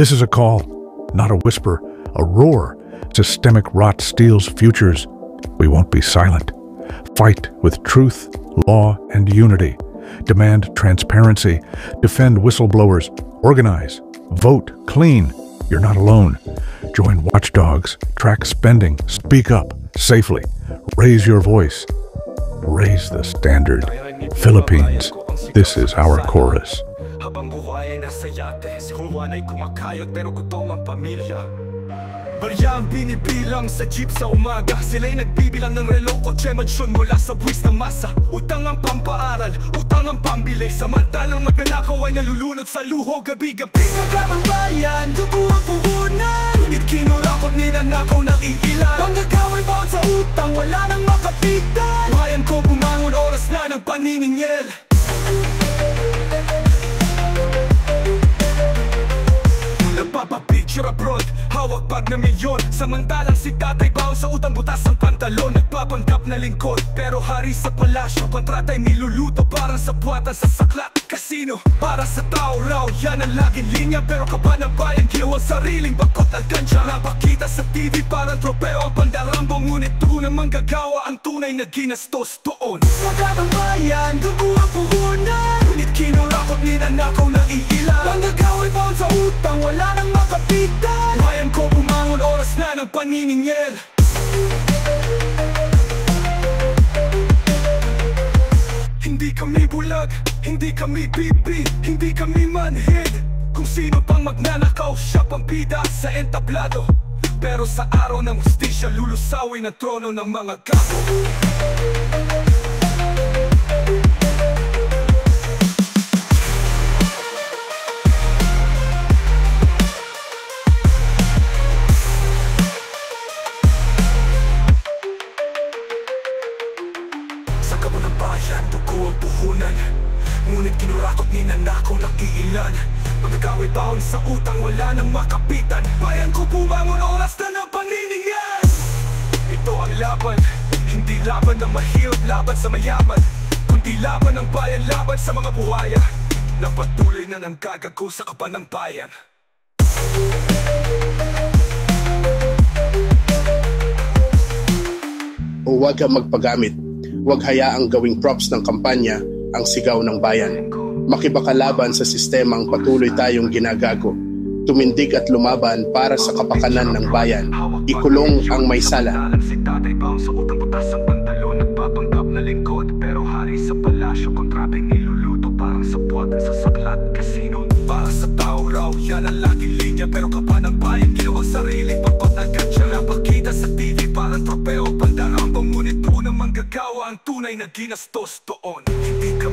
This is a call, not a whisper, a roar. Systemic rot steals futures. We won't be silent. Fight with truth, law, and unity. Demand transparency. Defend whistleblowers. Organize. Vote clean. You're not alone. Join watchdogs. Track spending. Speak up safely. Raise your voice. Raise the standard. Philippines, this is our chorus. Habang buhay ay nasa yate, si Juan ay kumakayot pero gutom ang pamilya. Barya ang binibilang sa jeep sa umaga. Sila'y nagbibilang ng relo o mansyon mula sa buwis ng masa. Utang ang pampaaral, utang ang pambili. Samantalang magnanakaw ay nalulunod sa luho gabi-gabi. Nagkamang bayan, dugo ang puhunan. Ngunit kinurakot ninanakaw ng iilan. Panggagaway bawat sa utang, wala nang makapitan. Bayan ko bumangon, oras na ng paniningil. Nagpapapicture abroad, hawak bag na milyon. Samantalang si tatay baon sa utang, butas ang pantalon. Nagpapanggap na lingkod, pero hari sa palasyo. Kontrata'y niluluto, parang sa buwatan sa saklat kasino. Para sa tao raw, yan ang laging linya. Pero kaban ng bayan, ginawa sariling bakot at ganja. Napakita sa TV, parang tropeo ang pandarambong. Ngunit tunang manggagawa ang tunay na ginastos doon. Magabang bayan, dugo ang puhunan. Ngunit kinurakot ninanakaw ng iilan. Panggagaway bawat sa utang, wala nang makapitan. Bayan ko bumangon, oras na ng paniningil. Hindi kami bulag, hindi kami bibi, hindi kami manhid. Kung sino pang magnanakaw, siya pang bida sa entablado. Pero sa araw ng hustisya, lulusawin ang trono ng mga gago. Sa kabo ng bayan, dugo ang puhunan. Ngunit kinurakot ninanakaw ng iilan. Magkakaway baon sa utang, wala nang makapitan. Bayan ko bumangon, oras na ng paniningil. Ito ang laban, hindi laban ng mahirap, laban sa mayaman. Kundi laban ng bayan, laban sa mga buhaya na patuloy na nang gagago sa kaban ng bayan. O huwag kang magpagamit. Huwag hayaang gawing props ng kampanya ang sigaw ng bayan. Makibakalaban sa sistemang patuloy tayong ginagago. Tumindig at lumaban para sa kapakanan ng bayan. Ikulong ang may sala. Si tatay baon sa utang, butas ang pantalon. Nagpapanggap na lingkod, pero hari sa palasyo. Kontrata'y niluluto, parang sa buwatan sa saklat kasino. Para sa tao raw, yan ang laging linya. Pero kaban ng bayan, ginawa sariling bakot at ganja. Napakita sa TV, parang tropeo, pandarambong. Ngunit tunang manggagawa ang tunay na ginastos doon. Hindi ka